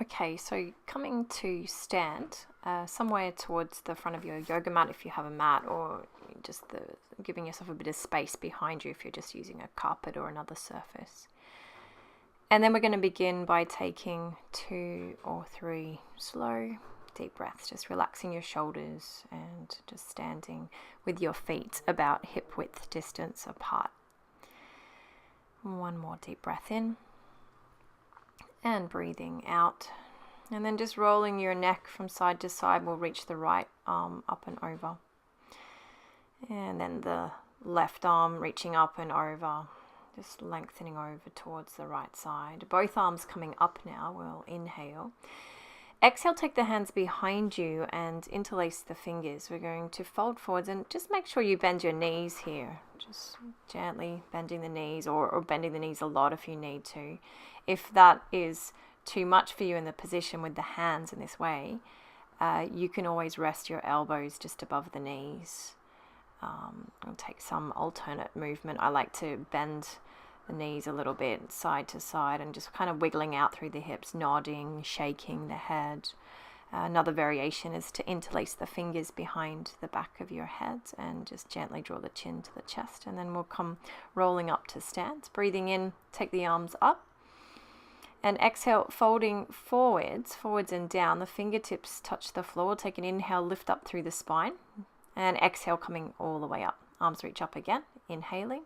Okay, so coming to stand, somewhere towards the front of your yoga mat if you have a mat, or just giving yourself a bit of space behind you if you're just using a carpet or another surface. And then we're going to begin by taking 2 or 3 slow, deep breaths, just relaxing your shoulders and just standing with your feet about hip width distance apart. One more deep breath in. And breathing out, and then just rolling your neck from side to side will reach the right arm up and over, and then the left arm reaching up and over, just lengthening over towards the right side. Both arms coming up now. We'll inhale. Exhale, take the hands behind you and interlace the fingers. We're going to fold forwards and just make sure you bend your knees here. Just gently bending the knees, or bending the knees a lot if you need to. If that is too much for you in the position with the hands in this way, you can always rest your elbows just above the knees. And take some alternate movement. I like to bend the knees a little bit side to side and just kind of wiggling out through the hips, nodding, shaking the head. Another variation is to interlace the fingers behind the back of your head and just gently draw the chin to the chest, and then we'll come rolling up to stance. Breathing in, take the arms up, and exhale, folding forwards and down. The fingertips touch the floor. Take an inhale, lift up through the spine, and exhale, coming all the way up. Arms reach up again, inhaling,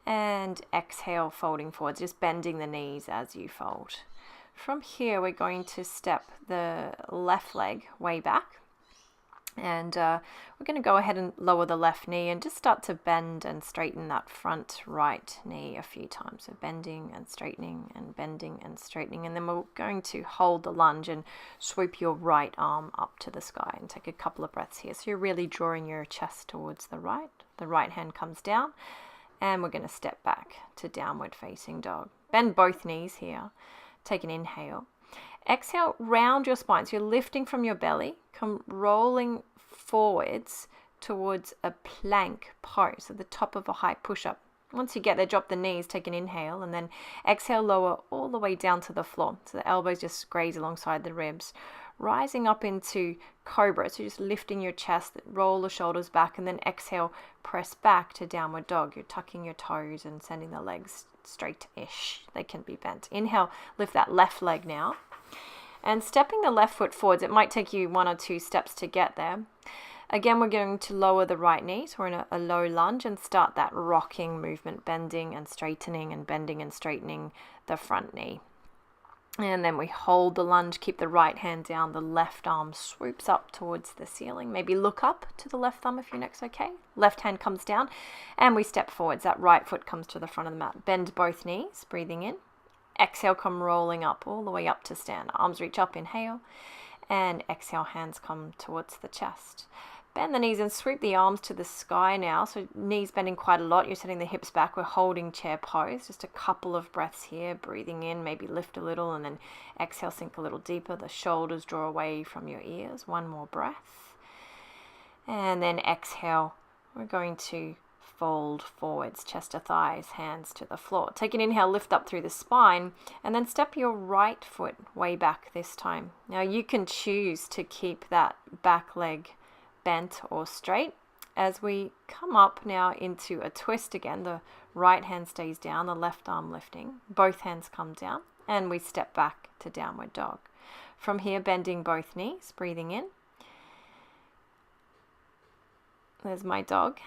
and exhale, folding forwards, just bending the knees as you fold. From here, we're going to step the left leg way back, and we're going to go ahead and lower the left knee and just start to bend and straighten that front right knee a few times. So bending and straightening and bending and straightening, and then we're going to hold the lunge and swoop your right arm up to the sky and take a couple of breaths here. So you're really drawing your chest towards the right hand comes down, and we're going to step back to downward facing dog. Bend both knees here. Take an inhale. Exhale, round your spine. So you're lifting from your belly, come rolling forwards towards a plank pose at the top of a high push-up. Once you get there, drop the knees, take an inhale, and then exhale, lower all the way down to the floor. So the elbows just graze alongside the ribs. Rising up into cobra, so just lifting your chest, roll the shoulders back, and then exhale, press back to downward dog. You're tucking your toes and sending the legs straight-ish. They can be bent. Inhale, lift that left leg now. And stepping the left foot forwards, it might take you 1 or 2 steps to get there. Again, we're going to lower the right knee, so we're in a low lunge, and start that rocking movement, bending and straightening and bending and straightening the front knee. And then we hold the lunge, keep the right hand down, the left arm swoops up towards the ceiling. Maybe look up to the left thumb if your neck's okay. Left hand comes down, and we step forwards. That right foot comes to the front of the mat. Bend both knees, breathing in. Exhale, come rolling up, all the way up to stand. Arms reach up, inhale, and exhale, hands come towards the chest. Bend the knees and swoop the arms to the sky now. So knees bending quite a lot. You're setting the hips back. We're holding chair pose. Just a couple of breaths here. Breathing in, maybe lift a little, and then exhale, sink a little deeper. The shoulders draw away from your ears. One more breath. And then exhale. We're going to fold forwards, chest to thighs, hands to the floor. Take an inhale, lift up through the spine, and then step your right foot way back this time. Now you can choose to keep that back leg bent or straight. As we come up now into a twist again, the right hand stays down, the left arm lifting, both hands come down, and we step back to downward dog. From here, bending both knees, breathing in. There's my dog.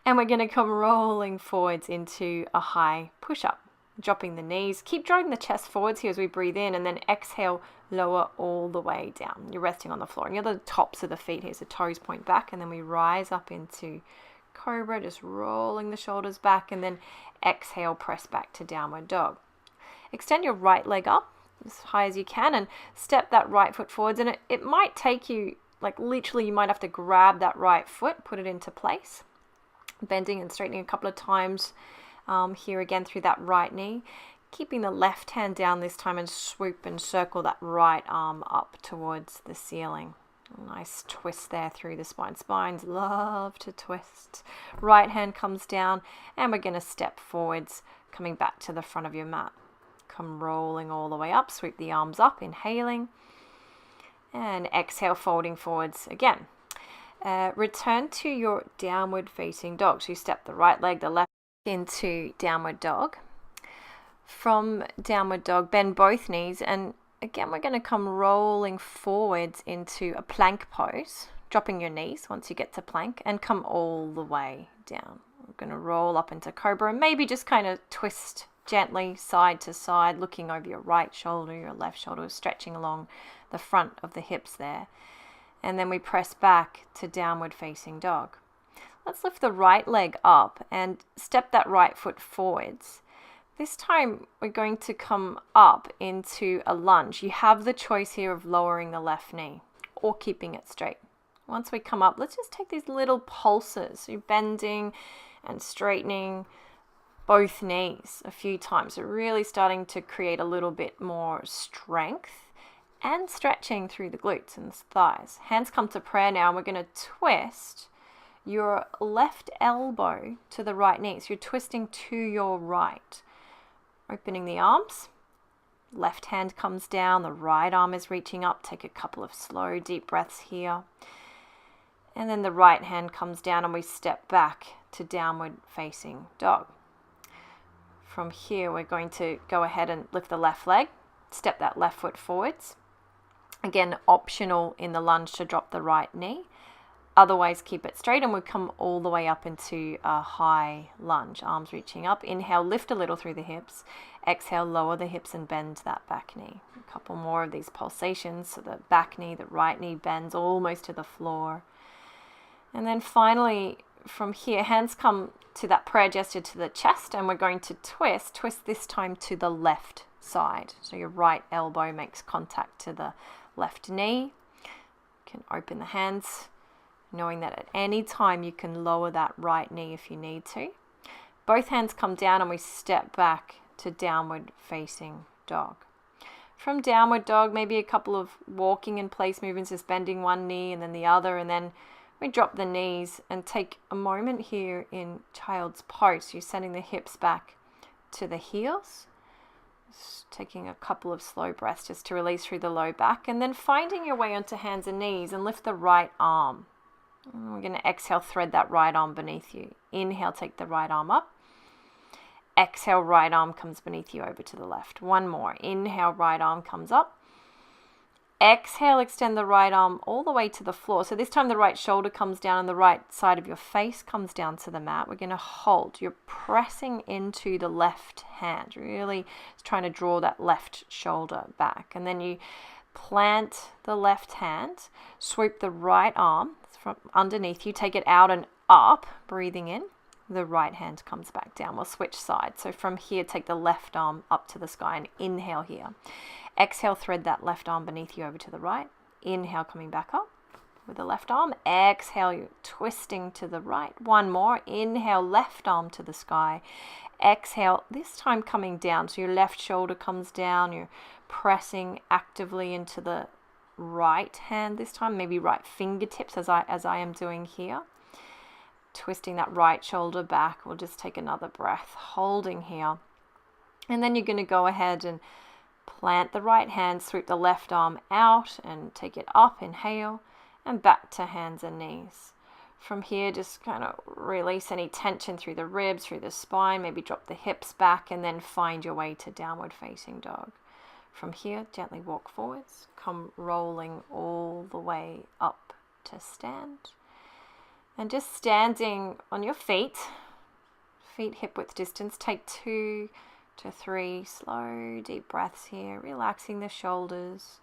And we're going to come rolling forwards into a high push-up, dropping the knees. Keep drawing the chest forwards here as we breathe in, and then exhale, lower all the way down. You're resting on the floor, and you're the tops of the feet here, so toes point back, and then we rise up into cobra, just rolling the shoulders back, and then exhale, press back to downward dog. Extend your right leg up as high as you can, and step that right foot forwards, and it might take you, like literally you might have to grab that right foot, put it into place, bending and straightening a couple of times here again through that right knee. Keeping the left hand down this time and swoop and circle that right arm up towards the ceiling. A nice twist there through the spine. Spines love to twist. Right hand comes down, and we're going to step forwards, coming back to the front of your mat. Come rolling all the way up, sweep the arms up, inhaling. And exhale, folding forwards again. Return to your downward facing dog. So you step the right leg, the left into downward dog. From downward dog, bend both knees, and again we're going to come rolling forwards into a plank pose, dropping your knees once you get to plank, and come all the way down. We're going to roll up into cobra, and maybe just kind of twist gently side to side, looking over your right shoulder, your left shoulder, stretching along the front of the hips there. And then we press back to downward facing dog. Let's lift the right leg up and step that right foot forwards. This time we're going to come up into a lunge. You have the choice here of lowering the left knee or keeping it straight. Once we come up, let's just take these little pulses. So you're bending and straightening both knees a few times. So really starting to create a little bit more strength and stretching through the glutes and the thighs. Hands come to prayer now, and we're going to twist your left elbow to the right knee. So you're twisting to your right. Opening the arms, left hand comes down, the right arm is reaching up. Take a couple of slow, deep breaths here. And then the right hand comes down and we step back to downward facing dog. From here, we're going to go ahead and lift the left leg, step that left foot forwards. Again, optional in the lunge to drop the right knee. Otherwise, keep it straight, and we'll come all the way up into a high lunge. Arms reaching up. Inhale, lift a little through the hips. Exhale, lower the hips and bend that back knee. A couple more of these pulsations. So the back knee, the right knee bends almost to the floor. And then finally, from here, hands come to that prayer gesture to the chest, and we're going to twist this time to the left side. So your right elbow makes contact to the left knee. You can open the hands, knowing that at any time you can lower that right knee if you need to. Both hands come down and we step back to downward facing dog. From downward dog, maybe a couple of walking in place movements, just bending one knee and then the other, and then we drop the knees and take a moment here in child's pose. You're sending the hips back to the heels. Just taking a couple of slow breaths just to release through the low back, and then finding your way onto hands and knees and lift the right arm. And we're going to exhale, thread that right arm beneath you. Inhale, take the right arm up. Exhale, right arm comes beneath you over to the left. One more. Inhale, right arm comes up. Exhale, extend the right arm all the way to the floor. So this time the right shoulder comes down and the right side of your face comes down to the mat. We're going to hold. You're pressing into the left hand, really trying to draw that left shoulder back. And then you plant the left hand, swoop the right arm from underneath you, take it out and up, breathing in. The right hand comes back down. We'll switch sides. So from here, take the left arm up to the sky and inhale here. Exhale, thread that left arm beneath you over to the right. Inhale, coming back up with the left arm. Exhale, you're twisting to the right. One more. Inhale, left arm to the sky. Exhale, this time coming down. So your left shoulder comes down. You're pressing actively into the right hand this time, maybe right fingertips as I am doing here. Twisting that right shoulder back. We'll just take another breath, holding here. And then you're going to go ahead and plant the right hand, sweep the left arm out and take it up, inhale, and back to hands and knees. From here, just kind of release any tension through the ribs, through the spine, maybe drop the hips back, and then find your way to downward facing dog. From here, gently walk forwards, come rolling all the way up to stand. And just standing on your feet hip width distance, take 2 to 3 slow, deep breaths here, relaxing the shoulders,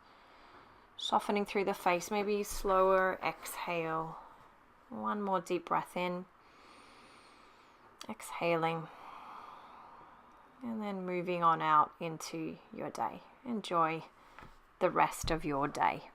softening through the face, maybe slower exhale. One more deep breath in, exhaling, and then moving on out into your day. Enjoy the rest of your day.